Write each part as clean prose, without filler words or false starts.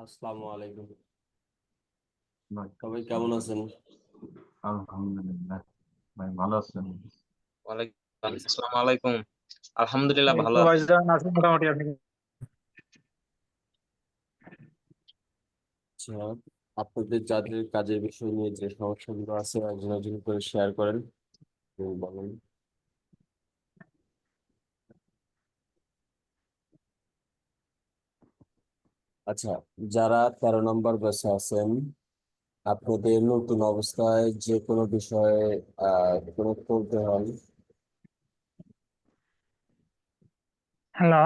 আসসালামু আলাইকুম। ভাই, সবাই কেমন আছেন? আলহামদুলিল্লাহ। ভাই ভালো আছেন? ওয়ালাইকুম আসসালামু আলাইকুম। আলহামদুলিল্লাহ এই ভালো তো আছি। ভাইজান আছি মোটামুটি। আপনি আচ্ছা, আপনাদের যাদের কাজের বিষয় নিয়ে যে সমস্যাগুলো আছে একজন একজন করে শেয়ার করেন, বলেন। আচ্ছা, যারা 13 নম্বর ব্যাচে আছেন, আপনাদের নতুন অবস্থায় যে কোনো বিষয়ে কোনো করতে হয়। হ্যালো।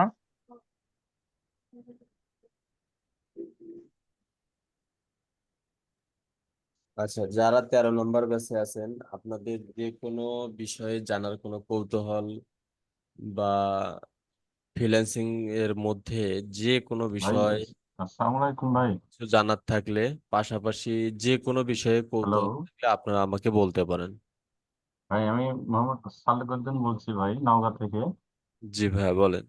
আচ্ছা, যারা 13 নম্বর ব্যাচে আছেন, আপনাদের যে কোনো বিষয়ে জানার কোনো কৌতূহল বা ফ্রিল্যান্সিং এর মধ্যে যে কোনো ভাই, বিষয় আসসালামু আলাইকুম ভাই। কিছু জানার থাকলে, পাশাপাশি যে কোনো বিষয়ে হ্যালো কৌতূহল থাকলে আপনারা আমাকে বলতে পারেন। ভাই, আমি মোহাম্মদ সালেকুদ্দিন বলছি ভাই, নওগাঁ থেকে। জি ভাইয়া, বলেন।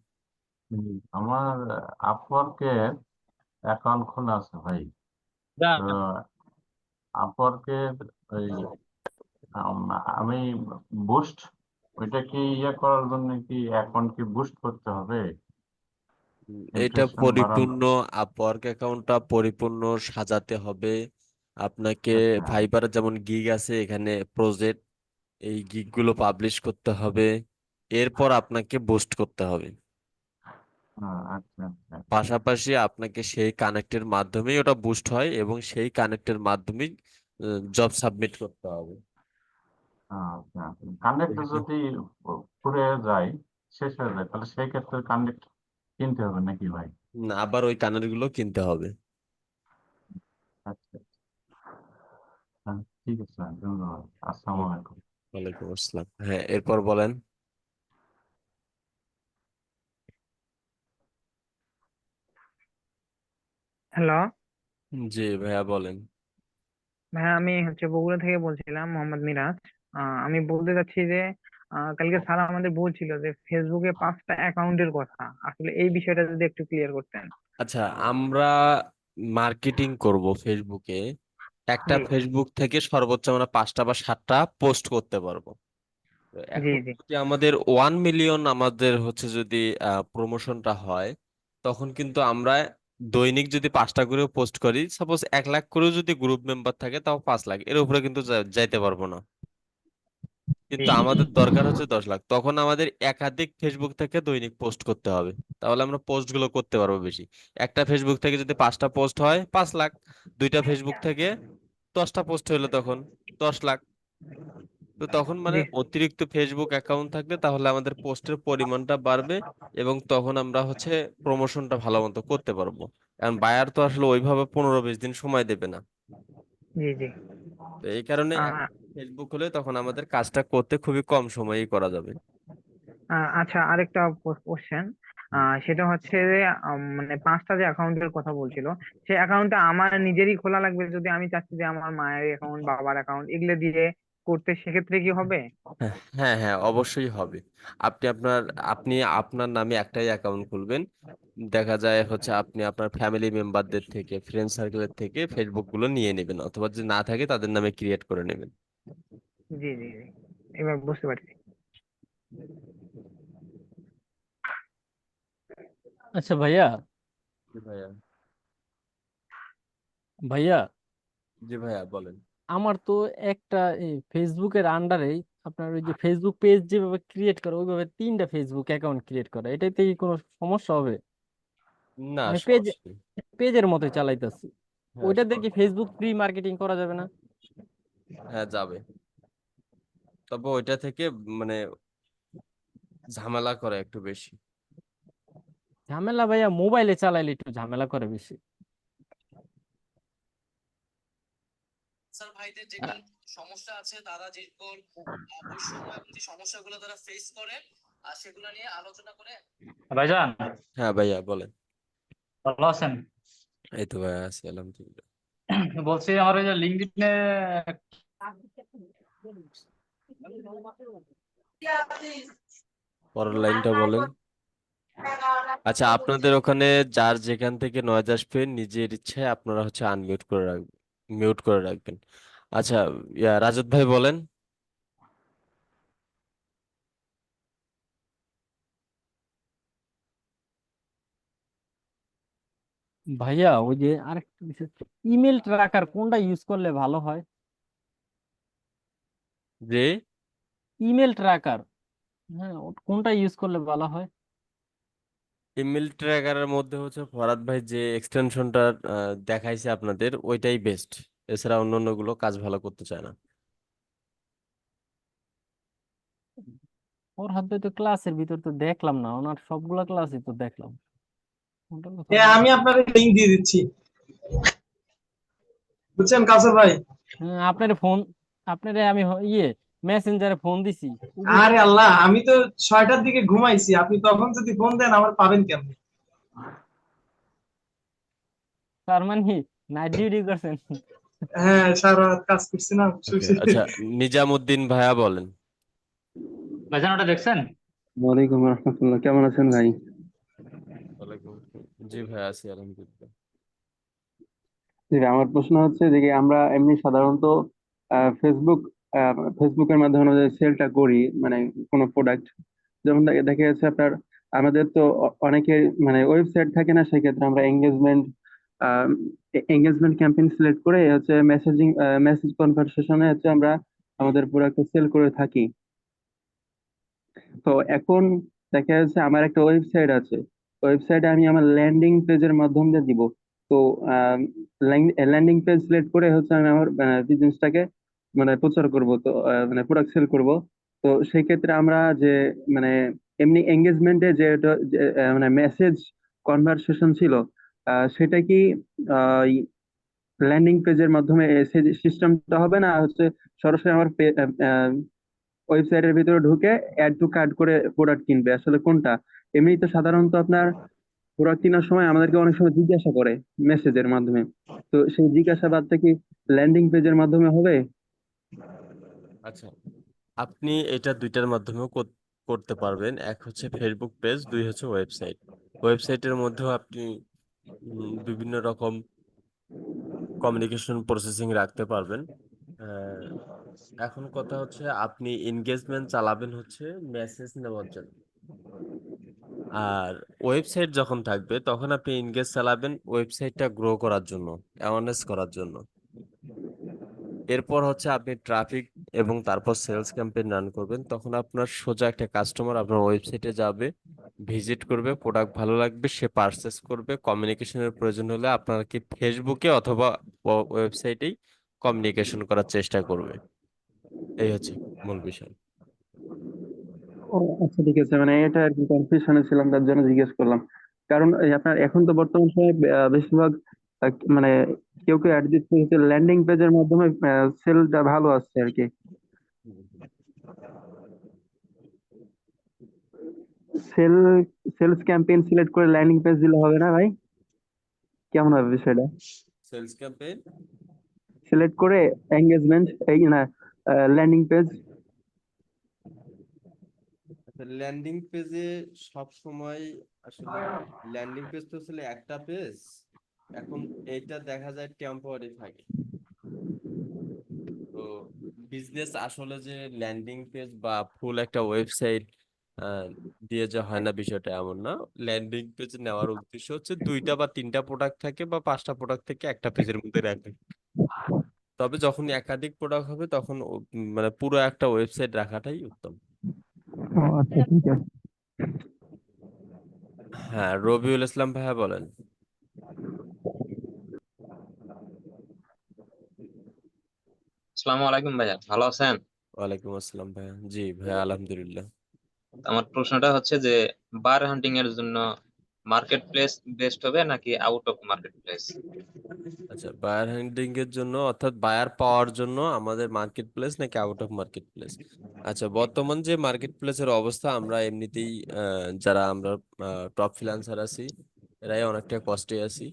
আমার আপওয়ার্কে অ্যাকাউন্ট খোলা আছে ভাই। তো আপওয়ার্কে ওই আম, আমি বুস্ট, ওইটা কি করার জন্য কি অ্যাকাউন্ট কি বুস্ট করতে হবে? এটা ইমপ্রেশন বাড়ানো? পরিপূর্ণ আপওয়ার্ক অ্যাকাউন্টটা পরিপূর্ণ সাজাতে হবে আপনাকে। আচ্ছা। ফাইবারে যেমন গিগ আছে, এখানে প্রজেক্ট, এই গিগ গুলো পাবলিশ করতে হবে, এরপর আপনাকে বুস্ট করতে হবে। আচ্ছা আচ্ছা আচ্ছা। পাশাপাশি আপনাকে সেই কানেক্টের মাধ্যমেই ওটা বুস্ট হয় এবং সেই কানেক্টের মাধ্যমেই জব সাবমিট করতে হবে। আচ্ছা, কানেক্ট যদি পুড়ে যায়, শেষ হয়ে যায়, তাহলে সেই ক্ষেত্রে কানেক্ট কিনতে হবে নাকি ভাই? আবার ওই কানের গুলো কিনতে হবে। আচ্ছা। হ্যাঁ, ঠিক আছে, ধন্যবাদ। আসসালামু আলাইকুম। ওয়ালাইকুম আসসালাম। হ্যাঁ, এরপর বলেন। হ্যালো। জি ভাইয়া, বলেন। ভাইয়া আমি বগুড়া থেকে বলছিলাম, মোহাম্মদ মিরাজ। আমি বলতে চাচ্ছি যে কালকে স্যার আমাদের বলছিল যে ফেসবুকে 5টা অ্যাকাউন্টের কথা। আসলে এই বিষয়টা যদি একটু ক্লিয়ার করতেন। আচ্ছা, আমরা মার্কেটিং করব ফেসবুকে। একটা জি ফেসবুক থেকে সর্বোচ্চ আমরা 5টা বা 7টা পোস্ট করতে পারবো। তো জি এখন জি যদি আমাদের 1 মিলিয়ন আমাদের হচ্ছে যদি প্রমোশনটা হয়, তখন কিন্তু আমরা দৈনিক যদি 5টা করে পোস্ট করি, সাপোজ 1 লাখ করেও যদি গ্রুপ মেম্বার থাকে, তাও 5 লাখ, এর উপরে কিন্তু যাইতে পারবো না। জি কিন্তু আমাদের দরকার হচ্ছে 10 লাখ, তখন আমাদের একাধিক ফেসবুক থেকে দৈনিক পোস্ট করতে হবে। তাহলে আমরা পোস্ট গুলো করতে পারবো বেশি। একটা ফেসবুক থেকে যদি 5টা পোস্ট হয়, 5 লাখ। দুইটা ফেসবুক থেকে 10টা পোস্ট হইলো, তখন 10 লাখ। তো তখন মানে জি অতিরিক্ত ফেসবুক অ্যাকাউন্ট থাকলে তাহলে আমাদের পোস্টের পরিমাণটা বাড়বে এবং তখন আমরা হচ্ছে প্রমোশনটা ভালো মতো করতে পারবো। কারণ বায়ার তো আসলে ওইভাবে 15-20 দিন সময় দেবে না। জি জি। তো এই কারণে আহ, ফেসবুক হলে তখন আমাদের কাজটা করতে খুবই কম সময়েই করা যাবে। আচ্ছা, আরেকটা কোশ্চেন। সেটা হচ্ছে যে মানে 5টা যে অ্যাকাউন্টের কথা বলছিল, সেই অ্যাকাউন্টটা আমার নিজেরই খোলা লাগবে যদি আমি চাচ্ছি যে আমার মায়ের অ্যাকাউন্ট, বাবার অ্যাকাউন্ট এগুলো দিয়ে করতে, সেক্ষেত্রে কি হবে? হ্যাঁ হ্যাঁ হ্যাঁ, অবশ্যই হবে। আপনি আপনার আপনি আপনার নামে একটাই অ্যাকাউন্ট খুলবেন। দেখা যায় হচ্ছে আপনি আপনার ফ্যামিলি মেম্বারদের থেকে, ফ্রেন্ড সার্কেলের থেকে ফেসবুক গুলো নিয়ে নেবেন, অথবা যদি না থাকে তাদের নামে ক্রিয়েট করে নেবেন। জি জি জি, এবার বুঝতে পারছি। আচ্ছা ভাইয়া, জি ভাইয়া। ভাইয়া জি ভাইয়া, বলেন। আমার তো একটা এই ফেসবুকের আন্ডারেই আপনার ওই যে ফেসবুক পেজ যেভাবে ক্রিয়েট করে ওইভাবে 3টা ফেসবুক অ্যাকাউন্ট ক্রিয়েট করা, এটাতে কি কোনো সমস্যা হবে? না, আমি সমস্যা নেই। পেজের মতোই চালাইতেছি। হ্যাঁ, ওইটা দিয়ে কি ফেসবুক ফ্রি মার্কেটিং করা যাবে না? হ্যাঁ যাবে। তবে ওইটা থেকে মানে ঝামেলা করে একটু বেশি। ঝামেলা ভাইয়া, মোবাইলে চালাইলে একটু ঝামেলা করে বেশি। স্যার ভাইদের যে কোন সমস্যা আছে, তারা যে কোন বৈষম্য এবং যে সমস্যাগুলো তারা ফেস করে, সেগুলো নিয়ে আলোচনা করে। ভাইজান, হ্যাঁ ভাইয়া, বলেন। ভালো আছেন? এই তো ভাইয়া, আছি আলহামদুলিল্লাহ। বলছি আমার ওই যে লিঙ্কডইনে পরের লাইনটা বলেন। আচ্ছা, আপনাদের ওখানে যার যেখান থেকে নয়েজ আসবে নিজের ইচ্ছায় আপনারা হচ্ছে আনমিউট করে রাখবেন, মিউট করে রাখবেন। আচ্ছা, রাজত ভাই বলেন। ভাইয়া ওই যে আরেকটা বিষয়, ইমেল ট্র্যাকার কোনটা ইউজ করলে ভালো হয়? যে ইমেল ট্র্যাকার, হ্যাঁ, কোনটা ইউজ করলে ভালো হয়? ইমেল ট্র্যাকারের মধ্যে হচ্ছে ফরাদ ভাই যে এক্সটেনশনটা দেখাইছে আপনাদের, ওইটাই বেস্ট। এছাড়া অন্য অন্য গুলো কাজ ভালো করতে চায় না। ওর হাতে তো ক্লাসের ভিতর তো দেখলাম না, ওনার সবগুলা ক্লাসই তো দেখলাম। কোনটা কোথাও হ্যাঁ, আমি আপনাকে লিংক দিয়ে দিচ্ছি, বুঝছেন কাউসার ভাই? হ্যাঁ, আপনারে আমি মেসেঞ্জারে ফোন দিছি। আরে আল্লাহ, আমি তো 6টার দিকে ঘুমাইছি, আপনি তখন যদি ফোন দেন আমার পাবেন কেমন? তার মানে নাইট ডিউটি করছেন? হ্যাঁ, সারা রাত কাজ করছি না, ওকে, আচ্ছা, নিজামুদ্দিন ভাইয়া বলেন। ভাইজান ওটা দেখছেন? ওয়ালাইকুম রহমতুল্লাহ, কেমন আছেন ভাই? ওয়ালাইকুম আসসালাম। জি ভাই, আছি আলহামদুলিল্লাহ। জি ভাই, আমার প্রশ্ন হচ্ছে যে কি আমরা এমনি সাধারণত ফেসবুক ফেসবুকের মাধ্যমে আমরা যে সেলটা করি, মানে কোনো প্রোডাক্ট, যেমন দেখা যাচ্ছে আপনার, আমাদের তো অনেকের মানে ওয়েবসাইট থাকে না, সেক্ষেত্রে আমরা এঙ্গেজমেন্ট ক্যাম্পেইন সিলেক্ট করে হচ্ছে মেসেজ কনভারসেশনে হচ্ছে আমরা আমাদের প্রোডাক্ট সেল করে থাকি। তো এখন দেখা যাচ্ছে আমার একটা ওয়েবসাইট আছে, ওয়েবসাইটে আমি আমার ল্যান্ডিং পেজের মাধ্যম দিয়ে দিব। তো ল্যান্ডিং পেজ সিলেক্ট করে হচ্ছে আমি আমার বিজনেসটাকে মানে প্রচার করব, তো মানে প্রোডাক্ট সেল করব। তো সেই ক্ষেত্রে আমরা যে মানে এমনি এঙ্গেজমেন্টে মানে মেসেজ কনভারসেশন ছিল, সেটা কি ল্যান্ডিং পেজের মাধ্যমে সিস্টেমটা হবে না হচ্ছে সরাসরি আমার ওয়েবসাইটের ভিতরে ঢুকে অ্যাড টু কার্ট করে প্রোডাক্ট কিনবে? আসলে কোনটা? এমনি তো সাধারণত আপনার প্রোডাক্ট কেনার সময় আমাদেরকে অনেক সময় জিজ্ঞাসা করে মেসেজের মাধ্যমে, তো সেই জিজ্ঞাসাবাদটা কি ল্যান্ডিং পেজের মাধ্যমে হবে? আচ্ছা, আপনি এটা দুইটার মাধ্যমেও করতে পারবেন। এক হচ্ছে ফেসবুক পেজ, দুই হচ্ছে ওয়েবসাইট। ওয়েবসাইটের মধ্যেও আপনি বিভিন্ন রকম কমিউনিকেশন প্রসেসিং রাখতে পারবেন। আহ, এখন কথা হচ্ছে আপনি এনগেজমেন্ট চালাবেন হচ্ছে মেসেজ নেওয়ার জন্য, আর ওয়েবসাইট যখন থাকবে তখন আপনি এনগেজ চালাবেন ওয়েবসাইটটা গ্রো করার জন্য, অ্যাওয়ারনেস করার জন্য। এরপর হচ্ছে আপনি ট্রাফিক এবং তারপর সেলস ক্যাম্পেইন রান করবেন। তখন আপনার সোজা একটা কাস্টমার আপনার ওয়েবসাইটে যাবে, ভিজিট করবে, প্রোডাক্ট ভালো লাগবে, সে পারচেস করবে। কমিউনিকেশনের প্রয়োজন হলে আপনার কি ফেসবুকে অথবা ওয়েবসাইটেই কমিউনিকেশন করার চেষ্টা করবে। এই হচ্ছে মূল বিষয়। ও আচ্ছা, ঠিক আছে, মানে এটা আর কি কনফিউশনে ছিলাম, তার জন্য জিজ্ঞেস করলাম। কারণ এই আপনার এখন তো বর্তমান সময়ে বেশিরভাগ মানে কেউ কেউ অ্যাড দিচ্ছে হচ্ছে ল্যান্ডিং পেজের মাধ্যমে, সেলটা ভালো আসছে আর কি। সেল সেলস ক্যাম্পেইন সিলেক্ট করে ল্যান্ডিং পেজ দিলে হবে না ভাই? কেমন হবে বিষয়টা? সেলস ক্যাম্পেইন, সিলেক্ট করে এঙ্গেজমেন্ট এই না ল্যান্ডিং পেজ। ল্যান্ডিং পেজে সব সময় আসলে ল্যান্ডিং পেজ তো আসলে একটা পেজ। এখন এইটা দেখা যায় টেম্পোরারি থাকে। তো বিজনেস আসলে যে ল্যান্ডিং পেজ বা ফুল একটা ওয়েবসাইট দিয়ে যে হয় না, বিষয়টা এমন না। ল্যান্ডিং পেজ নেওয়ার উদ্দেশ্য হচ্ছে দুইটা বা তিনটা প্রোডাক্ট থাকে বা পাঁচটা প্রোডাক্ট থেকে একটা পেজের মধ্যে রাখে। তবে যখন একাধিক প্রোডাক্ট হবে তখন মানে পুরো একটা ওয়েবসাইট রাখাটাই উত্তম। ও আচ্ছা, ঠিক আছে। হ্যাঁ, রবিউল ইসলাম ভাইয়া বলেন। আসসালামু আলাইকুম ভাইয়া, ভালো আছেন? ওয়ালাইকুম আসসালাম ভাইয়া। জি ভাইয়া, আলহামদুলিল্লাহ। আমার প্রশ্নটা হচ্ছে যে বার হান্টিং এর জন্য মার্কেট প্লেস বেস্ট হবে নাকি আউট অফ মার্কেট প্লেস? আচ্ছা, বায়ার হ্যান্ডলিং এর জন্য অর্থাৎ বায়ার পাওয়ার জন্য আমাদের মার্কেট প্লেস নাকি আউট অফ মার্কেট প্লেস? আচ্ছা, বর্তমান যে মার্কেট প্লেসের অবস্থা, আমরা এমনিতেই যারা আমরা টপ ফ্রিল্যান্সার আছি এরাই অনেকটা কষ্টে আছি।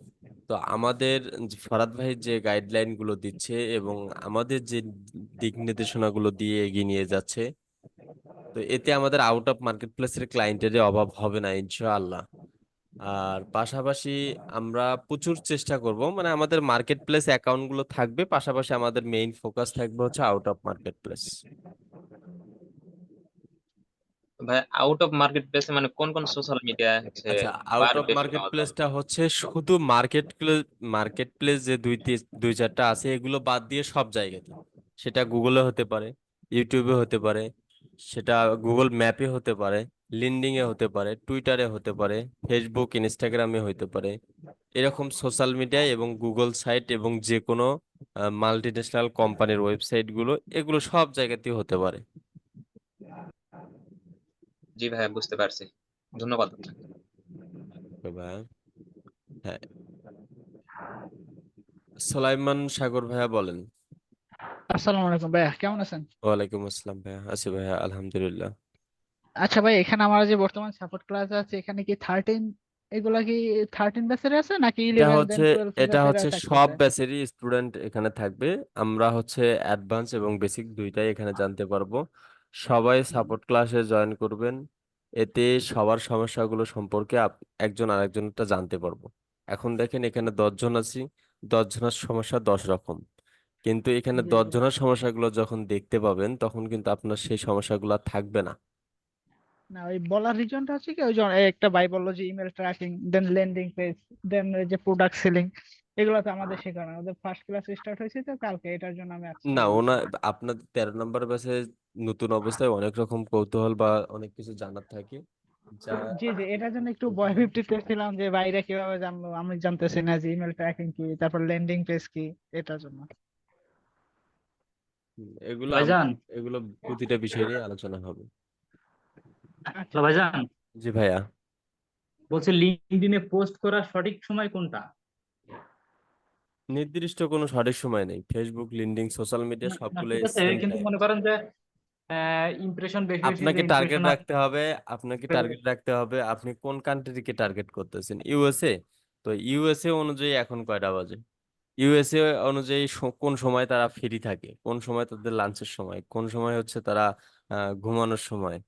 তো আমাদের ফরাদ ভাই যে গাইডলাইন গুলো দিচ্ছে এবং আমাদের যে দিক নির্দেশনা গুলো দিয়ে এগিয়ে নিয়ে যাচ্ছে, তো এতে আমাদের আউট অফ মার্কেট প্লেসের ক্লায়েন্টের অভাব হবে না ইনশাআল্লাহ। আর পাশাপাশি আমরা প্রচুর চেষ্টা করব, মানে আমাদের মার্কেট প্লেস অ্যাকাউন্ট গুলো থাকবে, পাশাপাশি আমাদের মেইন ফোকাস থাকবে হচ্ছে আউট অফ মার্কেট প্লেস। ভাই আউট অফ মার্কেট প্লেসে মানে কোন কোন সোশ্যাল মিডিয়া হচ্ছে আচ্ছা, আউট বার অফ বেশি মার্কেট পাওয়া যায়? প্লেসটা হচ্ছে শুধু মার্কেট প্লেস যে দুই চারটা আছে এগুলো বাদ দিয়ে সব জায়গাতে, সেটা গুগলে হতে পারে, ইউটিউবে হতে পারে, সেটা গুগল ম্যাপে হতে পারে, লিঙ্কডইন এ হতে পারে, টুইটারে হতে পারে, ফেসবুক ইনস্টাগ্রামে হতে পারে। এরকম সোশ্যাল মিডিয়ায় এবং গুগল সাইট এবং যে কোনো মাল্টিন্যাশনাল কোম্পানির ওয়েবসাইট গুলো, এগুলো সব জায়গাতেই হতে পারে। জি ভাই বুঝতে পারছি, ধন্যবাদ আপনাকে। তো ভাইয়া, হ্যাঁ, সোলাইমান সাগর ভাইয়া বলেন। আসসালামু আলাইকুম ভাইয়া, কেমন আছেন? ওয়ালাইকুম আসসালাম ভাইয়া, আছি ভাইয়া আলহামদুলিল্লাহ। আচ্ছা ভাই, এখানে আমার যে বর্তমান সাপোর্ট ক্লাস আছে, এখানে কি 13 এগুলা কি 13 ব্যাচের আছে নাকি এটা 11 দেন হচ্ছে 12 এটা ব্যাচের হচ্ছে সব থাকতেছে? ব্যাচেরই স্টুডেন্ট এখানে থাকবে। আমরা হচ্ছে অ্যাডভান্স এবং বেসিক দুইটাই এখানে জানতে পারবো। সবাই সাপোর্ট ক্লাসে জয়েন করবেন, এতে সবার সমস্যাগুলো সম্পর্কে একজন আরেকজনটা জানতে পারবো। এখন দেখেন এখানে 10 জন আছি, 10 জনের সমস্যা 10 রকম, কিন্তু এখানে জি দশ জি। জনের সমস্যাগুলো যখন দেখতে পাবেন তখন কিন্তু আপনার সেই সমস্যাগুলো আর থাকবে না। না, ওই বলার রিজনটা হচ্ছে কি, ওই যে একটা ভাই বললো যে ইমেল ট্র্যাকিং, দেন ল্যান্ডিং পেজ, দেন যে প্রোডাক্ট সেলিং, এগুলো তো আমাদের শেখানো, ওদের ফার্স্ট ক্লাস স্টার্ট হয়েছে তো কালকে, এটার জন্য আমি না, আসছিলাম আর কি। আপনার 13 নম্বর ব্যাচে নতুন অবস্থায় অনেক রকম কৌতূহল বা অনেক কিছু জানার থাকে, যা জি জি, এটার জন্য একটু ভয় ভীতিতে ছিলাম যে বাইরে কিভাবে জানলো, আমি জানতেছি না যে ইমেল ট্র্যাকিং কি, তারপর ল্যান্ডিং পেজ কি, এটার জন্য। এগুলো ভাইজান, এগুলো প্রতিটা বিষয় নিয়ে আলোচনা হবে। আচ্ছা। ভাইজান জি ভাইয়া। বলছে লিঙ্কডইনে পোস্ট করার সঠিক সময় কোনটা? নির্দিষ্ট কোনো সঠিক সময় নেই, ফেসবুক, লিঙ্কডইন, সোশ্যাল মিডিয়া না না, সবগুলো ঠিক আছে, সেম কিন্তু টাইম। মনে করেন যে ইমপ্রেশন বেশি বেশি যে আপনাকে টার্গেট ইমপ্রেশন রাখতে হবে, আপনি কোন কান্ট্রিকে টার্গেট করতেছেন। তো ইউএসএ অনুযায়ী এখন কয়টা বাজে, ইউএসএ অনুযায়ী কোন সময় তারা ফ্রি থাকে, কোন সময় তাদের লাঞ্চের সময়, কোন সময় হচ্ছে তারা ঘুমানোর সময়।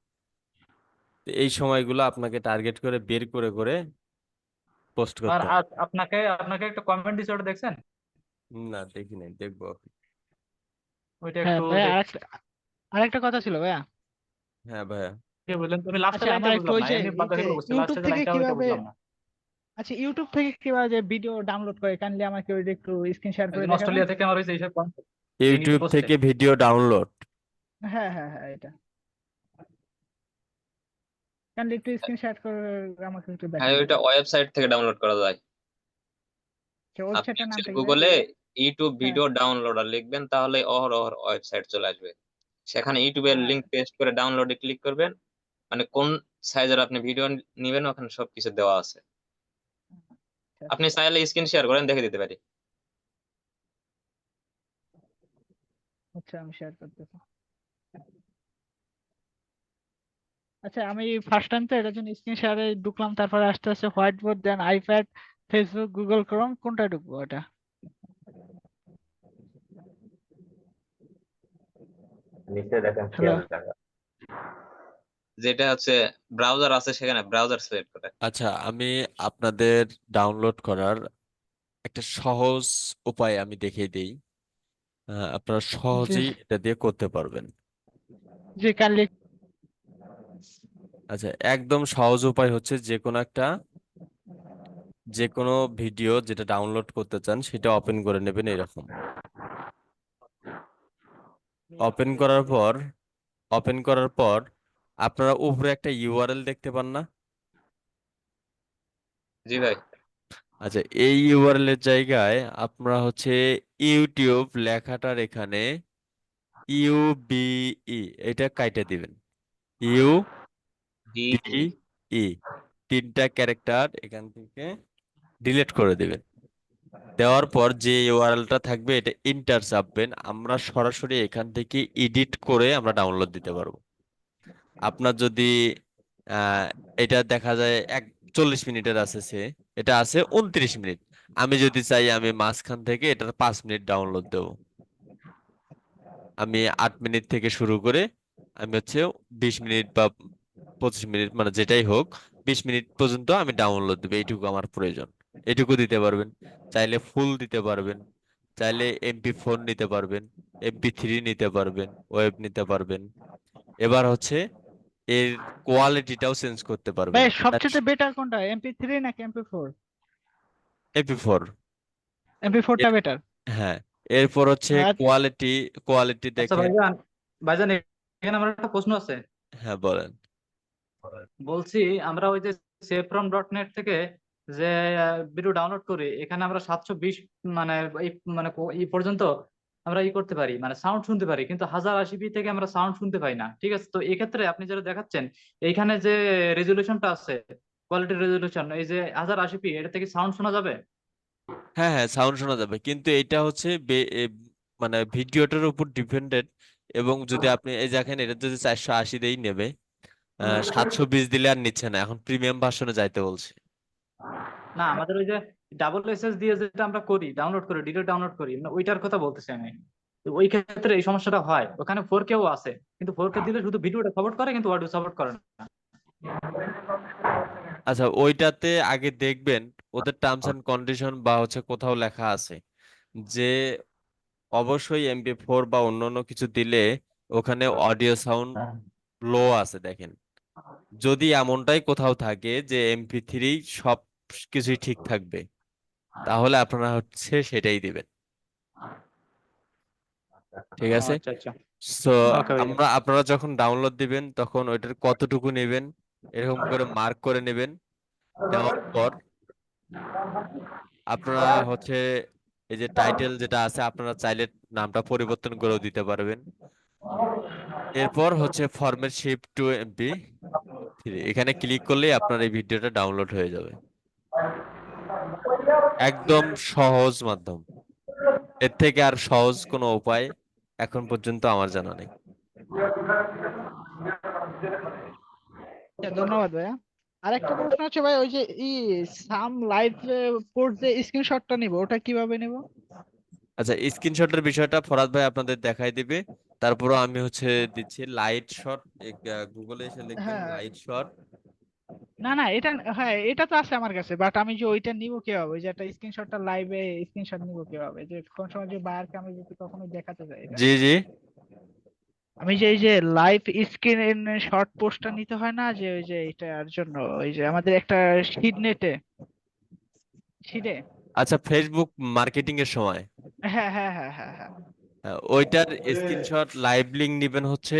তো এই সময়গুলো আপনাকে টার্গেট করে বের করে করে পোস্ট আর করতে হবে। আপনাকে আপনাকে একটা কমেন্ট দিছে, ওটা দেখছেন? না, দেখি নাই, দেখবো। ওইটা হ্যাঁ একটু ভাইয়া, দেখে আরেকটা কথা ছিল ভাইয়া। হ্যাঁ ভাইয়া। বললেন, তুমি লাস্টের আচ্ছা, লাইনটা আমার একটু বুঝলাম ওই না, যে এমনি এই বাদ যে বাকিগুলো বুঝছি, ইউটিউব লাস্টের যে থেকে লাইনটা ওইটা কিভাবে, বুঝলাম না। আচ্ছা ইউটিউব থেকে কিভাবে ভিডিও ডাউনলোড করে, কাইন্ডলি আমাকে ওইটা একটু স্ক্রিন শেয়ার করে একজন দেখাবেন। অস্ট্রেলিয়া থেকে আমার হয়েছে এইসব ইউনিটি ইউটিউব পোস্টে। থেকে ভিডিও ডাউনলোড। হ্যাঁ হ্যাঁ হ্যাঁ, এটা কাইন্ডলি একটু স্ক্রিন শেয়ার করে আমাকে একটু হ্যাঁ, দেখাবেন। ওইটা ওয়েবসাইট থেকে ডাউনলোড করা যায়। আচ্ছা, আপনি ওয়েবসাইটের হচ্ছে নামটা কি ভাই? গুগলে ইউটিউব হ্যাঁ। ভিডিও ডাউনলোডার লিখবেন, তাহলে অহরহ ওয়েবসাইট চলে আসবে। সেখানে ইউটিউবের লিংক পেস্ট করে ডাউনলোডে ক্লিক করবেন, মানে কোন সাইজের আপনি ভিডিও নিবেন ওখানে সবকিছু দেওয়া আছে। আচ্ছা আপনি চাইলে স্ক্রিন শেয়ার করেন, দেখে দিতে পারি। আচ্ছা, আমি শেয়ার করতেছি। আচ্ছা, আমি ফার্স্ট টাইম তো এটার জন্য স্ক্রিন শেয়ারে ঢুকলাম, তারপরে আস্তে আস্তে হোয়াইট বোর্ড, দেন আইপ্যাড, ফেসবুক, গুগল ক্রোম, কোনটা ঢুকবো এটা? নিচে দেখেন হ্যালো। যেটা হচ্ছে ব্রাউজার আছে সেখানে ব্রাউজার সিলেক্ট করে। আচ্ছা, আমি আপনাদের ডাউনলোড করার একটা সহজ উপায় আমি দেখিয়ে দিই। আপনারা জি সহজেই এটা দিয়ে করতে পারবেন। জি, কাইন্ডলি। আচ্ছা, একদম সহজ উপায় হচ্ছে যে কোনো ভিডিও যেটা ডাউনলোড করতে চান সেটা ওপেন করে নেবেন এরকম। ওপেন করার পর ওপেন করার পর আপনারা উপরে একটা ইউআরএল দেখতে পান না? জি ভাই। আচ্ছা, এই ইউআরএল এর জায়গায় আপনারা হচ্ছে ইউটিউব লেখাটার এখানে ইউবিই এটা কাইটে দিবেন। ইউ ডি বি ই 3টা ক্যারেক্টার এখান থেকে ডিলিট করে দিবেন। দেওয়ার পর যে ইউআরএলটা থাকবে এটা ইন্টার চাপবেন, আমরা সরাসরি এখান থেকে এডিট করে আমরা ডাউনলোড দিতে পারবো। আপনার যদি আহ এটা দেখা যায় 40 মিনিটের আছে, এটা আছে 29 মিনিট। আমি যদি চাই আমি মাঝখান থেকে এটার 5 মিনিট ডাউনলোড দেবো, আমি 8 মিনিট থেকে শুরু করে আমি হচ্ছে 20 মিনিট বা 25 মিনিট মানে যেটাই হোক 20 মিনিট পর্যন্ত আমি ডাউনলোড দেবো, এইটুকু আমার প্রয়োজন। এইটুকু দিতে পারবেন, চাইলে ফুল দিতে পারবেন, চাইলে MP4 নিতে পারবেন, MP3 নিতে পারবেন, ওয়েব নিতে পারবেন। এবার হচ্ছে এর কোয়ালিটিটাও চেঞ্জ করতে পারবেন। ভাই সবচেয়ে বেটার কোনটা, MP3 নাকি MP4? MP4। MP4টা বেটার। হ্যাঁ, এরপর হচ্ছে কোয়ালিটি আচ্ছা দেখেন। ভাইজান, ভাইজান এখানে আমার একটা প্রশ্ন আছে। হ্যাঁ বলেন। বলছি আমরা ওই যে savefrom.net থেকে যে ভিডিও ডাউনলোড করি, এখানে আমরা 720 মানে এই মানে এই পর্যন্ত আমরা করতে পারি, মানে সাউন্ড শুনতে পারি, কিন্তু 1080p থেকে আমরা সাউন্ড শুনতে পাই না। ঠিক আছে, তো এক্ষেত্রে আপনি যেটা দেখাচ্ছেন এইখানে যে রেজলিউশনটা আছে, কোয়ালিটি রেজলিউশন, এই যে 1080p, এটা থেকে সাউন্ড শোনা যাবে? হ্যাঁ হ্যাঁ, সাউন্ড শোনা যাবে, কিন্তু এটা হচ্ছে মানে ভিডিওটার উপর ডিপেন্ডেন্ট। এবং যদি আপনি এই দেখেন, এটা যদি 480 দেই নেবে, 720 দিলে আর নিচ্ছে না, এখন প্রিমিয়াম ভার্সনে যাইতে বলছে। না, আমাদের ওই যে SSS দিয়ে যেটা আমরা করি, ডাউনলোড করি, ডিরেক্ট ডাউনলোড করি, মানে ওইটার কথা বলতেছি আমি। তো ওই ক্ষেত্রে এই সমস্যাটা হয়, ওখানে 4K আছে, কিন্তু 4K দিলে শুধু ভিডিওটা সাপোর্ট করে, কিন্তু অডিও সাপোর্ট করে না। আচ্ছা, ওইটাতে আগে দেখবেন ওদের টার্মস এন্ড কন্ডিশন বা হচ্ছে কোথাও লেখা আছে যে অবশ্যই MP4 বা অন্যান্য কিছু দিলে ওখানে অডিও সাউন্ড লো আছে, দেখেন। যদি এমনটাই কোথাও থাকে যে MP3 সব কিছুই ঠিক থাকবে, তাহলে আপনারা হচ্ছে সেটাই দিবেন। ঠিক ও আছে। আচ্ছা আচ্ছা, সো ওকে ভাইয়া। আপনারা যখন ডাউনলোড দিবেন তখন ওইটার কতটুকু নেবেন এরকম করে মার্ক করে নেবেন। দেওয়ার পর আপনারা হচ্ছে এই যে টাইটেল যেটা আছে, আপনারা চাইলে নামটা পরিবর্তন করেও দিতে পারবেন। এরপর হচ্ছে ফরম্যাট শিফট টু MP3, এখানে ক্লিক করলেই আপনার এই ভিডিওটা ডাউনলোড হয়ে যাবে। একদম সহজ মাধ্যম, এর থেকে আর সহজ কোনো উপায় এখন পর্যন্ত আমার জানা নেই। আচ্ছা, ধন্যবাদ ভাইয়া। আরেকটা প্রশ্ন আছে ভাই, ওই যে সাম লাইভ পোর্ট যে স্ক্রিনশটটা নিব, ওটা কিভাবে নিব? আচ্ছা, স্ক্রিনশটের বিষয়টা ফরাদ ভাই আপনাদের দেখাই দিবে। তারপরও আমি হচ্ছে দিচ্ছি লাইট শট। গুগলে এসে লিখবেন হ্যাঁ, লাইট শট। না না, এটা হ্যাঁ এটা তো আছে আমার কাছে, বাট আমি যে ওইটা নিব কিভাবে, ওই যে একটা স্ক্রিনশটটা লাইভে স্ক্রিনশট নিব কিভাবে, যে কোন সময় যে বায়ারকে আমি যদি কখনো দেখাতে যাই এটা, জি জি। আমি যে এই যে লাইভ স্ক্রিন শর্ট পোস্টটা নিতে হয় না, যে ওই যে এটার জন্য ওই যে আমাদের একটা শিট নেটে শিটে। আচ্ছা, ফেসবুক মার্কেটিং এর সময় হ্যাঁ হ্যাঁ হ্যাঁ হ্যাঁ হ্যাঁ। ওইটার স্ক্রিনশট লাইভ লিংক নিবেন হচ্ছে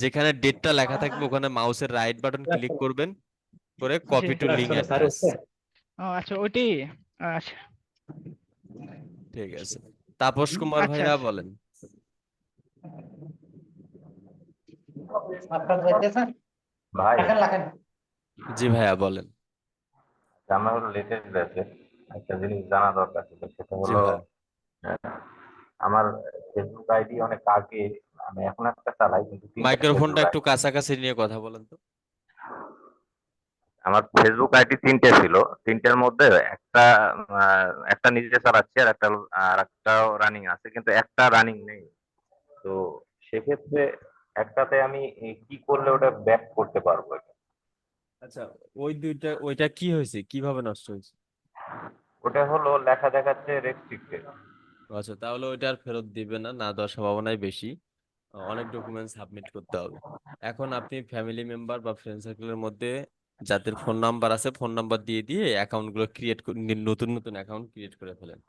যেখানে ডেটটা লেখা থাকবে ওখানে মাউসের রাইট বাটন ক্লিক করবেন, করে জি। Copy to link address. ও আচ্ছা, ওইটাই। আচ্ছা ঠিক আছে, তাপস কুমার আচ্ছা ভাইয়া আচ্ছা। বলেন। ভাই, জি ভাইয়া বলেন। আমার হলো লেটেস্ট ব্যাচে একটা জিনিস জানা দরকার ছিল, সেটা জি হলো ভাইয়া, আমার ফেসবুক আইডি অনেক আগে, আমি এখন একটা চালাই কিন্তু তিনটা মাইক্রোফোনটা ফেসবুক একটু আইডি। কাছাকাছি নিয়ে কথা বলেন তো। আমার ফেসবুক আইডি তিনটে ছিল, তিনটার মধ্যে একটা একটা নিজে চালাচ্ছি, আর একটা রানিং আছে, কিন্তু একটা রানিং নেই। তো সেক্ষেত্রে একটাতে আমি কি করলে ওটা ব্যাক করতে পারবো? আচ্ছা, ওইটা কি হয়েছে, কিভাবে নষ্ট হয়েছে? ওটা হলো লেখা দেখাচ্ছে রেস্ট্রিক্টেড। আচ্ছা, তাহলে ওইটা আর ফেরত দিবে না, না দেওয়ার সম্ভাবনাই বেশি। অনেক ডকুমেন্ট সাবমিট করতে হবে। এখন আপনি ফ্যামিলি মেম্বার বা ফ্রেন্ড সার্কেলের মধ্যে যাদের ফোন নাম্বার আছে, ফোন নাম্বার দিয়ে দিয়ে অ্যাকাউন্ট গুলো ক্রিয়েট, নতুন নতুন অ্যাকাউন্ট ক্রিয়েট করে ফেলেন।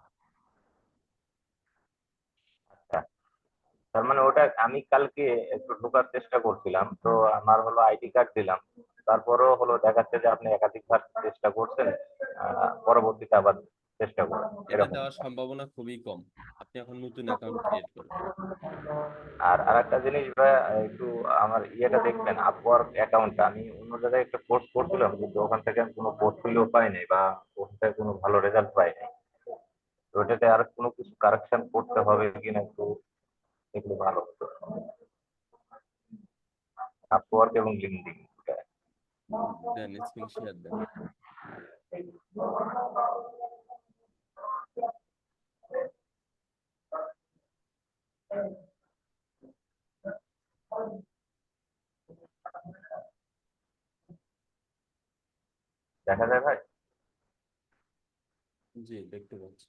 তার মানে ওটা আমি কালকে একটু ঢোকার চেষ্টা করছিলাম, তো আমার হলো আইডি কার্ড দিলাম, তারপরেও হলো দেখাচ্ছে যে আপনি একাধিকবার চেষ্টা করছেন, পরবর্তীতে আবার চেষ্টা করেন এটা এরকম। দেওয়ার সম্ভাবনা খুবই কম, আপনি এখন নতুন অ্যাকাউন্ট ক্রিয়েট করেন। আর আরেকটা জিনিস ভাই, একটু আমার ইয়েটা দেখবেন, আপওয়ার্ক অ্যাকাউন্টটা আমি অন্য জায়গায় একটা পোস্ট করছিলাম, কিন্তু ওখান থেকে আমি কোনো পোর্টফোলিও পাই নাই বা ওখান থেকে কোনো ভালো রেজাল্ট পাই নাই। তো ওটাতে আর কোনো কিছু কারেকশন করতে হবে কিনা একটু দেখলে ভালো হতো। আপওয়ার্ক এবং লিঙ্কডইন। দেন স্ক্রিন শেয়ার দেন। দেখা যায় ভাই? জি, দেখতে পাচ্ছি।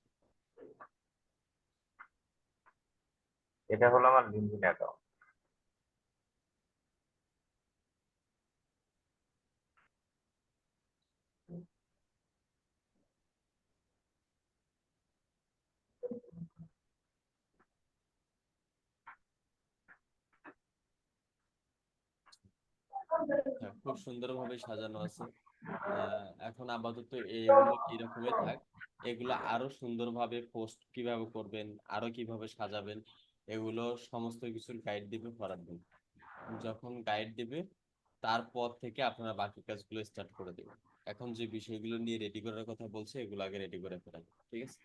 এটা হলো আমার লিঙ্কডিন অ্যাকাউন্ট। হ্যাঁ, খুব সুন্দরভাবে সাজানো আছে। এখন আপাতত এগুলো এরকমই থাক। এগুলো আরো সুন্দরভাবে পোস্ট কিভাবে করবেন, আরো কিভাবে সাজাবেন, এগুলো সমস্ত কিছুর গাইড দিবে ফরাদ ভাই। যখন গাইড দিবে তারপর থেকে আপনারা বাকি কাজগুলো স্টার্ট করে দেবেন। এখন যে বিষয়গুলো নিয়ে রেডি করার কথা বলছে এগুলো আগে রেডি করে ফেলেন, ঠিক আছে?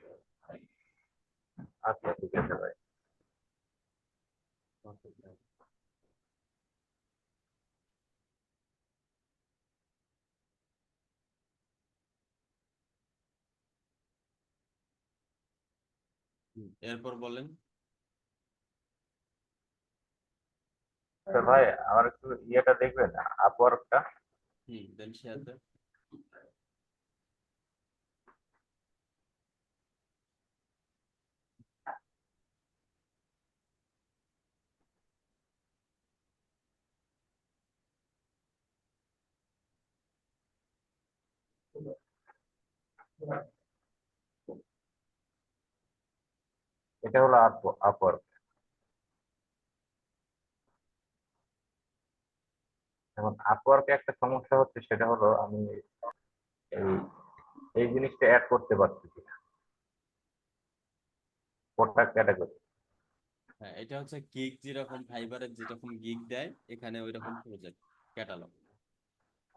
আচ্ছা ঠিক আছে ভাই। এরপর বলেন। তো ভাই আমার একটু ইয়েটা দেখবেন, আপওয়ার্কটা। দেন শেয়ার দেন। এটা হলো আপওয়ার্ক। এখন আপওয়ার্কে একটা সমস্যা হচ্ছে, সেটা হলো আমি এই এই জিনিসটা অ্যাড করতে পারতেছি না, প্রোডাক্ট ক্যাটাগরি। হ্যাঁ, এটা হচ্ছে গিগ, যেরকম ফাইবারের যেরকম গিগ দেয় এখানে ওই রকম প্রজেক্ট ক্যাটালগ।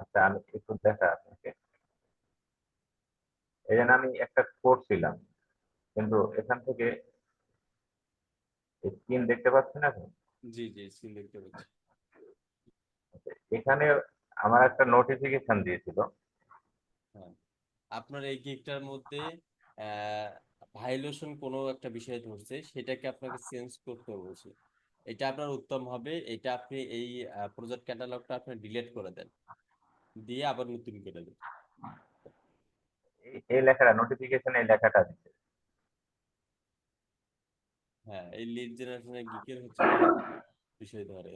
আচ্ছা আমি একটু দেখা আপনাকে। এই জন্য আমি একটা করছিলাম, কিন্তু এখান থেকে স্ক্রিন দেখতে পাচ্ছেন এখন? জি জি, স্ক্রিন দেখতে পাচ্ছি। এখানে আমার একটা নোটিফিকেশন দিয়েছিল। হ্যাঁ, আপনার এই গিগটার মধ্যে ভাইলেশন কোনো একটা বিষয় ধরছে, সেটাকে আপনাকে চেঞ্জ করতে বলছে। এটা আপনার উত্তম হবে, এটা আপনি এই প্রজেক্ট ক্যাটালগটা আপনি ডিলিট করে দেন, দিয়ে আবার নতুন করে দেন। এই লেখাটা নোটিফিকেশন, এই লেখাটা দিচ্ছে। হ্যাঁ, এই লিড জেনারেশনের গিকের হচ্ছে কি বিষয় ধরে।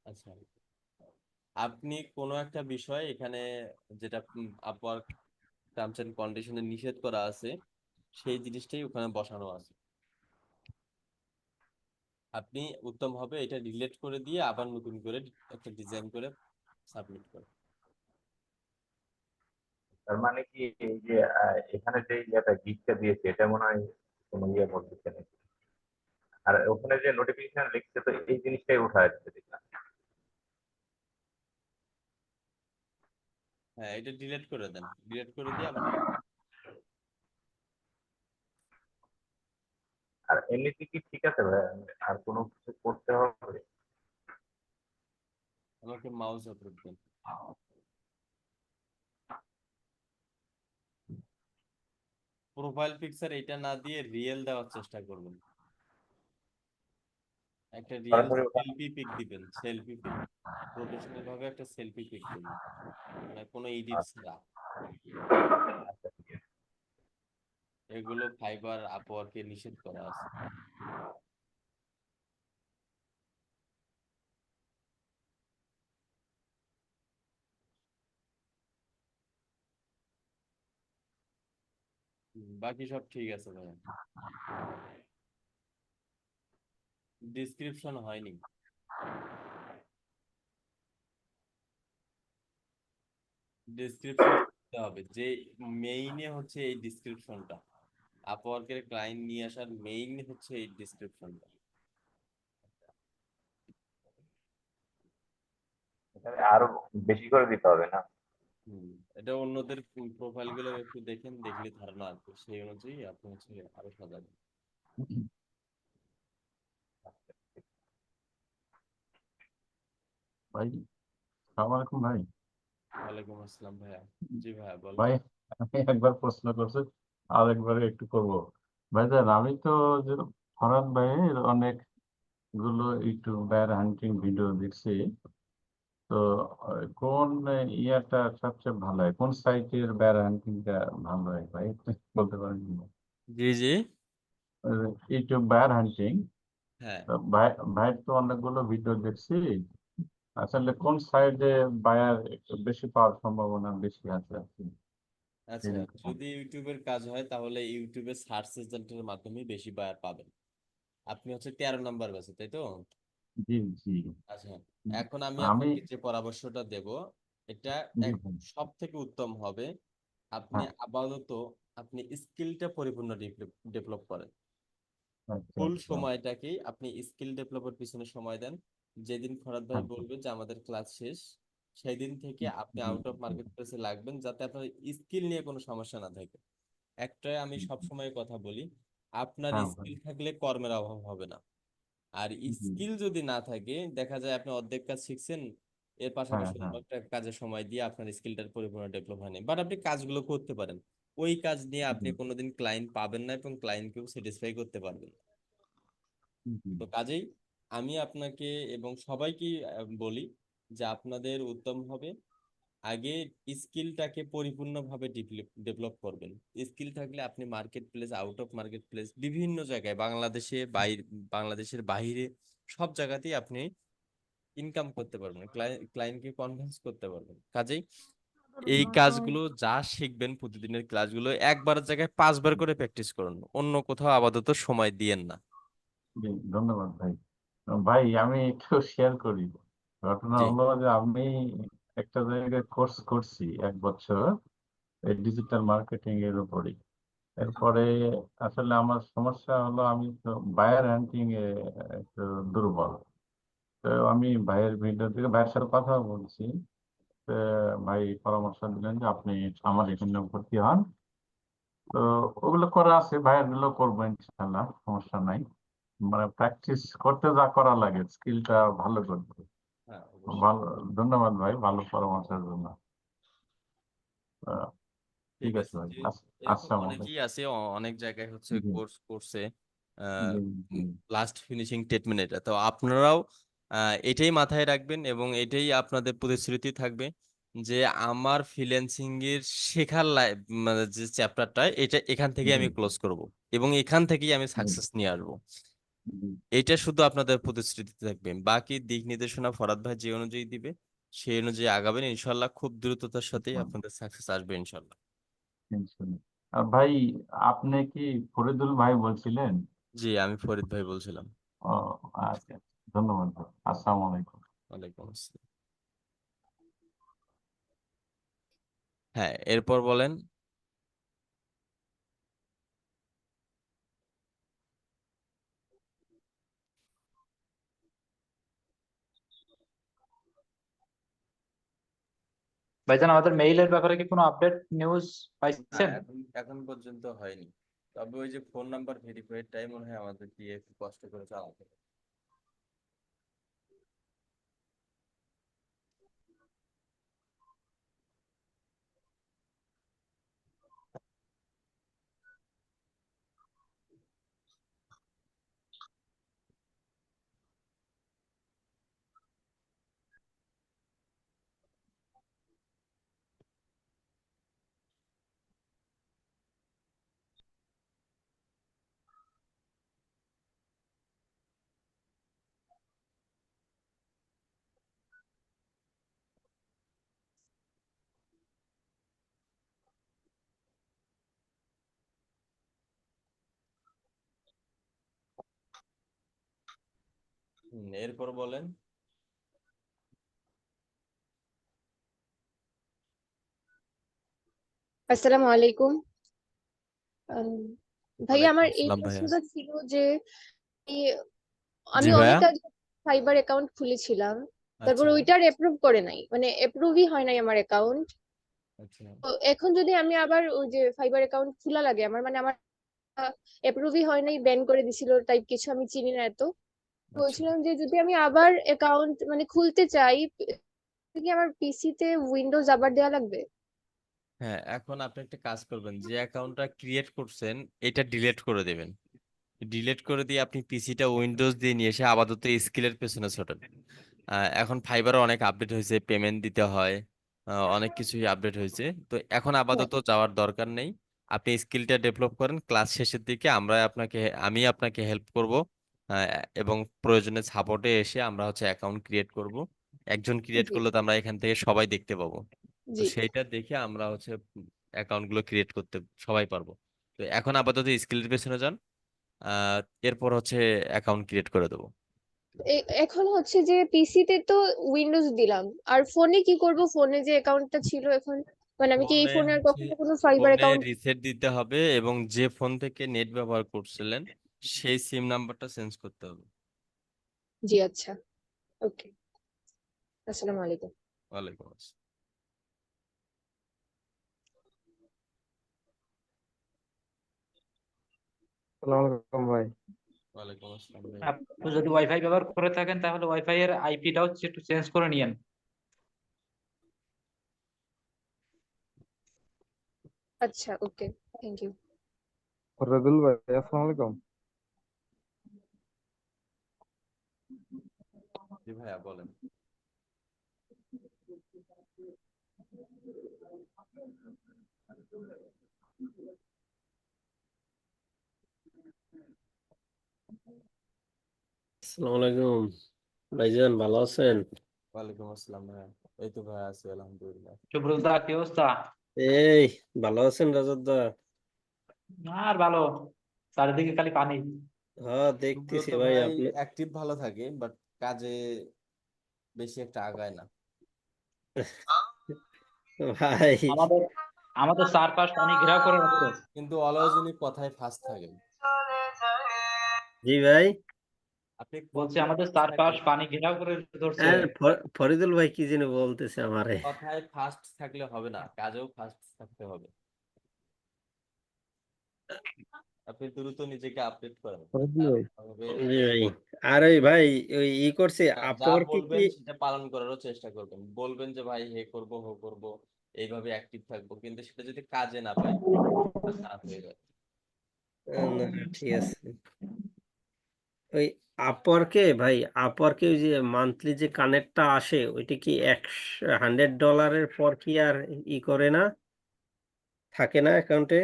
আচ্ছা, আপনি কোনো একটা বিষয় এখানে যেটা আপওয়ার্ক টার্মস এন্ড কন্ডিশনে নিষেধ করা আছে সেই জিনিসটাই ওখানে বসানো আছে। আপনি উত্তম হবে এটা ডিলিট করে দিয়ে আবার নতুন করে একটা ডিজাইন করে সাবমিট করেন। তার মানে কি এই যে এখানে যে ইয়েটা গিকটা দিয়েছে, এটা মনে হয় কোনো ইয়ে বলতেছে নাকি? আর ওখানে যে নোটিফিকেশন লিখছে, তো এই জিনিসটাই উঠা যাচ্ছে দেখলাম। হ্যাঁ, এটা ডিলিট করে দেন, ডিলিট করে দিয়ে আবার আর এমনিতে কি ঠিক আছে ভাই? আর কোনো কিছু করতে হবে? আমাকে মাউস অ্যাপ্রুভ দেন। প্রোফাইল পিকচার এটা না দিয়ে রিয়েল দেওয়ার চেষ্টা করবেন। একটা রিয়েল সরাসরি ওঠা। সেলফি পিক দিবেন, সেলফি পিক প্রফেশনাল ভাবে একটা সেলফি পিক দিবেন, মানে কোনো এডিট ছাড়া। আচ্ছা ঠিক আছে। এগুলো ফাইবার আপওয়ার্কে নিষেধ করা আছে। বাকি সব ঠিক আছে ভাইয়া। ডিসক্রিপশন হয়নি। ডিসক্রিপশন দিতে হবে, যে মেইনে হচ্ছে এই ডিসক্রিপশনটা। আপওয়ার্কের ক্লায়েন্ট নিয়ে আসার মেইন হচ্ছে এই ডিসক্রিপশনটা। এখানে আরো বেশি করে দিতে হবে না? এটা অন্যদের প্রোফাইল গুলো একটু দেখেন, দেখলে ধারণা আসবে, সেই অনুযায়ী আপনি হচ্ছে আরো সাজাবেন। ভাই, সালাম আলাইকুম ভাই। ওয়ালাইকুম আসসালাম ভাইয়া। জি ভাইয়া বলেন। ভাই, আমি একবার প্রশ্ন করছি, আর একবার একটু করবো। ভাই জান, আমি তো যে ফরহাদ ভাইয়ের অনেকগুলো ইউটিউবার হান্টিং ভিডিও দেখছি। তো তো কোন ইয়াটা সবচেয়ে ভালো হয়, কোন সাইটের বেয়ার হান্টিংটা ভালো হয় ভাই, একটু বলতে পারেন কি? জি জি। ইউটিউব বেয়ার হান্টিং, হ্যাঁ ভাই ভাইয়ের তো অনেকগুলো ভিডিও দেখছি, আসলে কোন সাইডে বায়ার একটু বেশি পাওয়ার সম্ভাবনা বেশি আছে আর কি, আচ্ছা, এরকম। যদি ইউটিউবের কাজ হয় তাহলে ইউটিউবে সার্চ রেজাল্টের মাধ্যমে বেশি বায়ার পাবেন। আপনি হচ্ছে 13 নম্বর ব্যাচে, তাই তো? জি জি। আচ্ছা, এখন আমি আমি আপনাকে যে পরামর্শটা দেব, এটা জি ভাই। সব থেকে উত্তম হবে। আপনি হ্যাঁ, আপাতত আপনি স্কিলটা পরিপূর্ণ ডেভেলপ করেন। আচ্ছা ফুল আচ্ছা। সময়টাকেই আপনি স্কিল ডেভেলপের পিছনে সময় দেন। যেদিন ফরাদ ভাই হ্যাঁ, বলবে যে আমাদের ক্লাস শেষ, সেই দিন থেকে আপনি জি আউট অফ জি। মার্কেট প্লেসে লাগবেন, যাতে আপনার স্কিল নিয়ে কোনো সমস্যা না থাকে। একটাই আমি সব সময় কথা বলি, আপনার হ্যাঁ ভাই। স্কিল থাকলে কর্মের অভাব হবে না। আর জি। স্কিল যদি না থাকে, দেখা যায় আপনি অর্ধেক কাজ শিখছেন, এর হ্যাঁ পাশাপাশি অন্য হ্যাঁ। একটা কাজে সময় দিয়ে আপনার স্কিলটার পরিপূর্ণ ডেভেলপ হয়নি, বাট আপনি কাজগুলো করতে পারেন। ওই কাজ নিয়ে আপনি জি কোনোদিন ক্লায়েন্ট পাবেন না এবং ক্লায়েন্টকেও স্যাটিসফাই করতে পারবেন না। জি। তো কাজেই আমি আপনাকে এবং সবাইকেই বলি যে আপনাদের উদ্যম হবে আগে স্কিলটাকে পরিপূর্ণভাবে ডেভেলপ করবেন। স্কিল থাকলে আপনি market place, out of market place, বিভিন্ন জায়গায় বাংলাদেশে বাংলাদেশের বাইরে সব জায়গাতেই আপনি ইনকাম করতে পারবেন, ক্লায়েন্টকে কনভিন্স করতে পারবেন। কাজেই এই কাজগুলো যা শিখবেন প্রতিদিনের ক্লাসগুলো একবারের জায়গায় 5বার করে প্র্যাকটিস করুন, অন্য কোথাও আপাতত সময় দিয়েন না। জি, ধন্যবাদ ভাই। ভাই আমি একটু শেয়ার করি, ঘটনা জি হলো যে আমি একটা জায়গায় কোর্স করছি 1 বছর এই ডিজিটাল মার্কেটিং এর উপরই। এরপরে আসলে আমার সমস্যা হলো আমি তো বায়ার হ্যান্টিং এ একটু দুর্বল। তো আমি ভাইয়ের ভিডিও থেকে ভাইয়ের সাথে কথা বলছি, তো ভাই পরামর্শ দিলেন যে আপনি আমার এখানে ভর্তি হন। তো ওগুলো করা আছে, ভাইয়ের গুলো করবো ইনশাল্লাহ, সমস্যা নাই। মানে প্র্যাকটিস করতে যা করা লাগে স্কিলটা ভালো করতে। হ্যাঁ অবশ্যই। ভালো, ধন্যবাদ ভাই ভালো পরামর্শের জন্য। আহ, ঠিক ঠিক আছে আছে, ভাই, যে এরকম আসসালামু অনেকেই আলাইকুম। আছে, অনেক জায়গায় হচ্ছে জি কোর্স করছে জি জি। Last finishing treatment. এটা তো আপনারাও এটাই মাথায় রাখবেন এবং এটাই আপনাদের প্রতিশ্রুতি থাকবে যে আমার ফ্রিল্যান্সিং এর শেখার মানে যে চ্যাপ্টারটা, এটা এখান থেকে জি আমি ক্লোজ করব এবং এখান থেকেই আমি জি সাকসেস নিয়ে আসবো। জি। এটা শুধু আপনাদের প্রতিশ্রুতি থাকবে, বাকি দিক নির্দেশনা ফরাদ ভাই যে অনুযায়ী দিবে সেই অনুযায়ী আগাবেন, ইনশাল্লাহ খুব দ্রুততার সাথেই হুম, আপনাদের সাকসেস আসবে ইনশাল্লাহ। ইনশাল্লাহ। আর ভাই আপনি কি ফরিদুল ভাই বলছিলেন? জি, আমি ফরিদ ভাই বলছিলাম। ও আচ্ছা, ধন্যবাদ ভাই, আসসালামু আলাইকুম। ওয়ালাইকুম আসসালাম। হ্যাঁ, এরপর বলেন। ভাইজান, আমাদের মেইলের ব্যাপারে কি কোনো আপডেট নিউজ না, পাইছেন? এখন এখন পর্যন্ত হয়নি। তবে ওই যে ফোন নাম্বার ভেরিফাইড টাইম মনে হয় আমাদের দিয়ে একটু কষ্ট করে চালাতে হবে। এরপর বলেন। আসসালামু আলাইকুম। আম, ভাইয়া, ওয়ালাইকুম আমার এই আসসালাম ভাইয়া। প্রশ্নটা ছিল যে এই- জি আমি ভাইয়া। অনেক আগে ফাইবার অ্যাকাউন্ট খুলেছিলাম, তারপর আচ্ছা ওইটার অ্যাপ্রুভ করে নাই, মানে অ্যাপ্রুভই হয় নাই আমার অ্যাকাউন্ট। আচ্ছা। তো এখন যদি আমি আবার ওই যে ফাইবার অ্যাকাউন্ট খোলা লাগে আমার, মানে আমার অ্যাপ্রুভই হয় নাই, ব্যান করে দিছিল টাইপ কিছু, আমি চিনি না এত। আচ্ছা, বলছিলাম যে যদি আমি আবার অ্যাকাউন্ট মানে খুলতে চাই, কি আমার পিসি তে উইন্ডোজ আবার দেওয়া লাগবে? হ্যাঁ, এখন আপনি একটা কাজ করবেন, যে অ্যাকাউন্টটা ক্রিয়েট করছেন এটা ডিলিট করে দেবেন। ডিলিট করে দিয়ে আপনি পিসিটা উইন্ডোজ দিয়ে নিয়ে এসে আপাতত স্কিলের পেছনে ছোটেন। এখন ফাইবারও অনেক আপডেট হয়েছে, পেমেন্ট দিতে হয়, অনেক কিছুই আপডেট হয়েছে। তো এখন আপাতত যাওয়ার দরকার নেই, আপনি স্কিলটা ডেভেলপ করেন, ক্লাস শেষের দিকে আমি আপনাকে হেল্প করব, আহ, এবং প্রয়োজনে সাপোর্টে এসে আমরা হচ্ছে অ্যাকাউন্ট ক্রিয়েট করব। একজন ক্রিয়েট জি করলে তো আমরা এখান থেকে সবাই দেখতে পাবো, তো জি সেইটা দেখে আমরা হচ্ছে অ্যাকাউন্ট গুলো ক্রিয়েট করতে সবাই পারবো। তো এখন আপাতত স্কিলের পেছনে যান, আহ এরপর হচ্ছে অ্যাকাউন্ট ক্রিয়েট করে দেবো। এখন হচ্ছে যে পিসি তে তো উইন্ডোজ দিলাম, আর ফোনে কি করব? ফোনে যে অ্যাকাউন্টটা ছিল এখন, মানে আমি কি এই ফোনে ফোনে আর হচ্ছে কখনো কোনো ফাইবার ফোনে অ্যাকাউন্ট? রিসেট দিতে হবে, এবং যে ফোন থেকে নেট ব্যবহার করছিলেন সেই সিম নাম্বারটা চেঞ্জ করতে হবে। জি আচ্ছা, ওকে, আসসালামু আলাইকুম। ওয়ালাইকুম আসসালাম। আসসালামু আলাইকুম ভাই। ওয়ালাইকুম আসসালাম ভাই। আপনি যদি ওয়াইফাই ব্যবহার করে থাকেন তাহলে ওয়াইফাই এর আইপিটাও একটু চেঞ্জ করে নিয়েন। আচ্ছা, ওকে, থ্যাংক ইউ। ফরদুল ভাই, আসসালামু আলাইকুম। জি ভাইয়া বলেন। আসসালামু আলাইকুম ভাইজান, ভালো আছেন? ওয়ালাইকুম আসসালাম ভাইয়া, এই তো ভাইয়া আছি আলহামদুলিল্লাহ। সুব্রত দা, কি অবস্থা? এই ভালো আছেন রাজত দা? আর ভালো, চারিদিকে খালি পানি। হ্যাঁ দেখতেছি সুব্রত ভাই ভাই আপনি। অ্যাক্টিভ ভালো থাকে, বাট কাজে বেশি একটা আগায় না। ভাই আমাদের আমাদের চারপাশ পানি ঘেরাও করে রাখছে। কিন্তু অলওয়েজ উনি কথায় ফার্স্ট থাকেন। জি ভাই। আপনি বলছি কথায় আমাদের ফার্স্ট চারপাশ থাকলে, পানি ঘেরাও করে ধরছে। আর ফরিদুল ভাই কি যেন বলতেছে আমারে। কথায় ফার্স্ট থাকলে হবে না, কাজেও ফার্স্ট থাকতে হবে। আপনি দ্রুত নিজেকে আপডেট করেন, ফরদুল ভাই, তবে জি ভাই। আর ওই ভাই ওই ই করছে যা আপওয়ার্কে কি? বলবেন সেটা পালন করারও চেষ্টা করবেন। বলবেন যে ভাই হে করব হো করব, এইভাবে অ্যাক্টিভ থাকবো, কিন্তু সেটা যদি কাজে না পাই তাহলে খারাপ হয়ে যায়। না ঠিক আছে। ওই আপওয়ার্কে ভাই, আপওয়ার্কে ওই যে মান্থলি যে কানেক্টটা আসে ওইটা কি $100 পর কি আর ই করে না, থাকে না অ্যাকাউন্টে?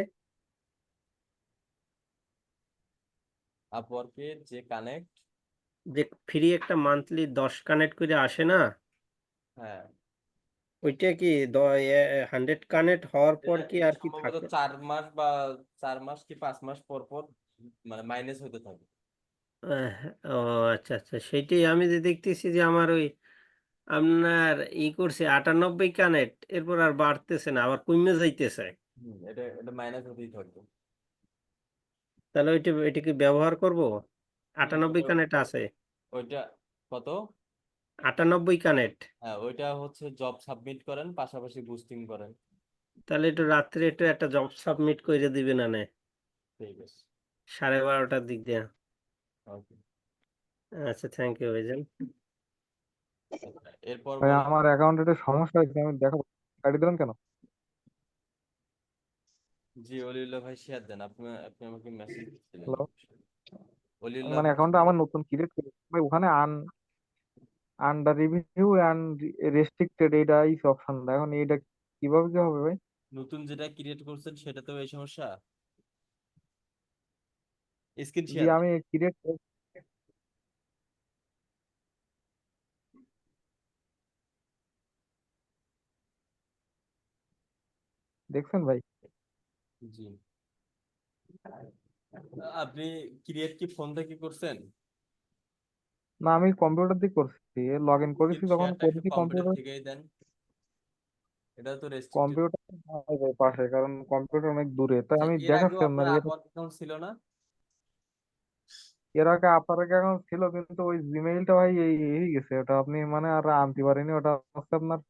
আপওয়ার্কে যে কানেক্ট, যে ফ্রি একটা মান্থলি 10 কানেক্ট করে আসে না, হ্যাঁ ওইটা কি 100 কানেক্ট হওয়ার পর এটা কি এটা আর কি সম্ভবত থাকে? 4 মাস বা 4 মাস কি 5 মাস পর পর মানে মাইনাস হতে থাকে। ও আচ্ছা আচ্ছা, সেইটাই আমি যে দেখতেছি যে আমার ওই আপনার ই করছে 98 কানেক্ট, এরপর আর বাড়তেছে না, আবার কমে যাইতেছে। এটা এটা মাইনাস হতেই থাকবে। তাহলে ওইটা কি ব্যবহার করব? 98 ওটা কানেক্ট আছে, ওইটা কত? 98 কানেক্ট। হ্যাঁ ওইটা হচ্ছে জব সাবমিট করেন, পাশাপাশি বুস্টিং করেন। তাহলে একটু রাত্রে একটু একটা জব সাবমিট করে দিবে না নে, ঠিক আছে, 12:30টার দিক দিয়ে। ওকে। আচ্ছা থ্যাংক ইউ ভাইজান। আচ্ছা, এরপর ভাই বলেন। আমার অ্যাকাউন্টে একটা সমস্যা হয়েছে, আমি দেখাবো, কাটি দিলেন কেন? জি অলিউল্লাহ ভাই শেয়ার দেন, আপনি আপনি আমাকে মেসেজ দিচ্ছিলেন। হ্যালো, অলিউল্লাহ মানে ভাই অ্যাকাউন্টটা আমার নতুন ক্রিয়েট করে ভাই, ওখানে আন্ডার রিভিউ অ্যান্ড রেস্ট্রিক্টেড এইটা এই অপশন, এখন এইটা কিভাবে কি হবে ভাই? নতুন যেটা ক্রিয়েট করছেন সেটাতেও এই সমস্যা, স্ক্রিন জি শেয়ার দেন। আমি ক্রিয়েট, দেখছেন ভাই? জি আপনি ক্রিয়েট কি ফোন থেকে করছেন? না আমি কম্পিউটার দিয়ে করছি, লগ ইন স্ক্রিন করেছি, যখন শেয়ারটা একটু করেছি কম্পিউটার কম্পিউটার, থেকেই দেন, এটা তো রেস্ট্রিক্টেড। কম্পিউটার পাশে, কারণ কম্পিউটার অনেক দূরে, তাই আচ্ছা আমি এর আগেও দেখাচ্ছি আপনার আপনার ইয়েটা। আপওয়ার্ক অ্যাকাউন্ট ছিল না? এর আগে আপনার অ্যাকাউন্ট ছিল, কিন্তু ওই জিমেইলটা ভাই এই হয়ে গেছে, ওটা আপনি মানে আর আনতে পারেনি, ওটা হচ্ছে আপনার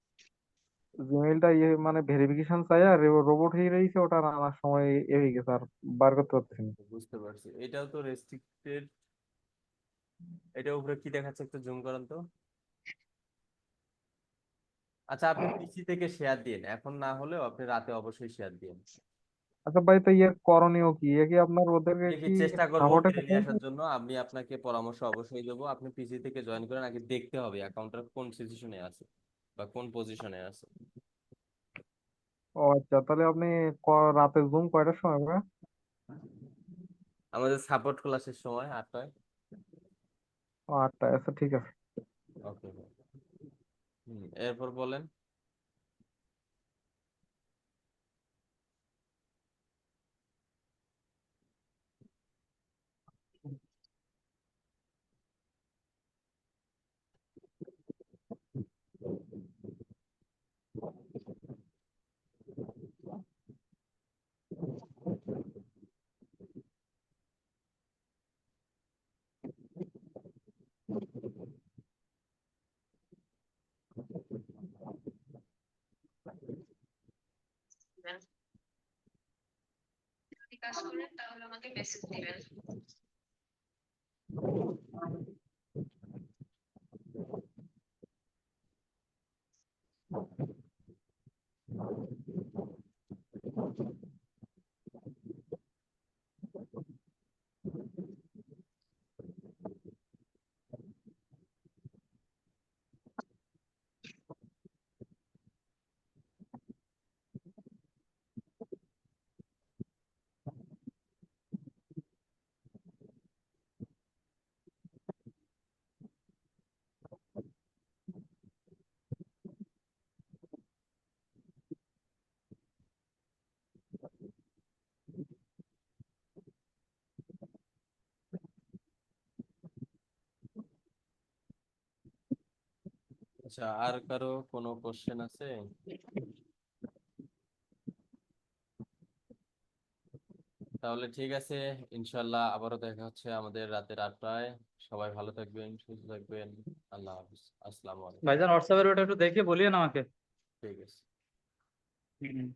জিমেইলটা ইয়ে মানে ভেরিফিকেশন চাই আর রোবট হয়ে রয়েছে, ওটা আর আনার সময় এ হয়ে গেছে, আর বার করতে পারতেছি না। বুঝতে পারছি, এটাও তো রেস্ট্রিক্টেড। এটা উপরে কি দেখাচ্ছে একটু জুম করেন তো। আচ্ছা আপনি পিসি থেকে শেয়ার দিন, এখন না হলেও আপনি রাতে অবশ্যই শেয়ার দিন। আচ্ছা ভাই, তো ইয়ের করণীয় কি? ইয়ে কি আপনার ওদেরকে দেখি কি চেষ্টা করবো সাপোর্টে ফিরে নিয়ে আসার জন্য। আমি আপনাকে পরামর্শ অবশ্যই দেবো। আপনি পিসি থেকে জয়েন করেন, আগে দেখতে হবে অ্যাকাউন্টটা কোন সিচুয়েশনে আছে বা কোন পজিশনে আছে। ও আচ্ছা, তাহলে আপনি রাতে জুম কয়টার সময় ভাই? আমাদের সাপোর্ট ক্লাসের সময় 8টায়। ও 8টায়, আচ্ছা ঠিক আছে। ওকে, এরপর বলেন। যদি কাজ করেন তাহলে আমাকে মেসেজ দিবেন। আচ্ছা, আর কারো কোনো কোশ্চেন আছে? তাহলে ঠিক আছে, ইনশাল্লাহ আবারও দেখা হচ্ছে আমাদের রাতের 8টায়। সবাই ভালো থাকবেন, সুস্থ থাকবেন। আল্লাহ হাফিজ, আসসালামু আলাইকুম। ভাইজান হোয়াটসঅ্যাপের ওটা একটু দেখে বলিয়েন আমাকে। ঠিক আছে। হুম।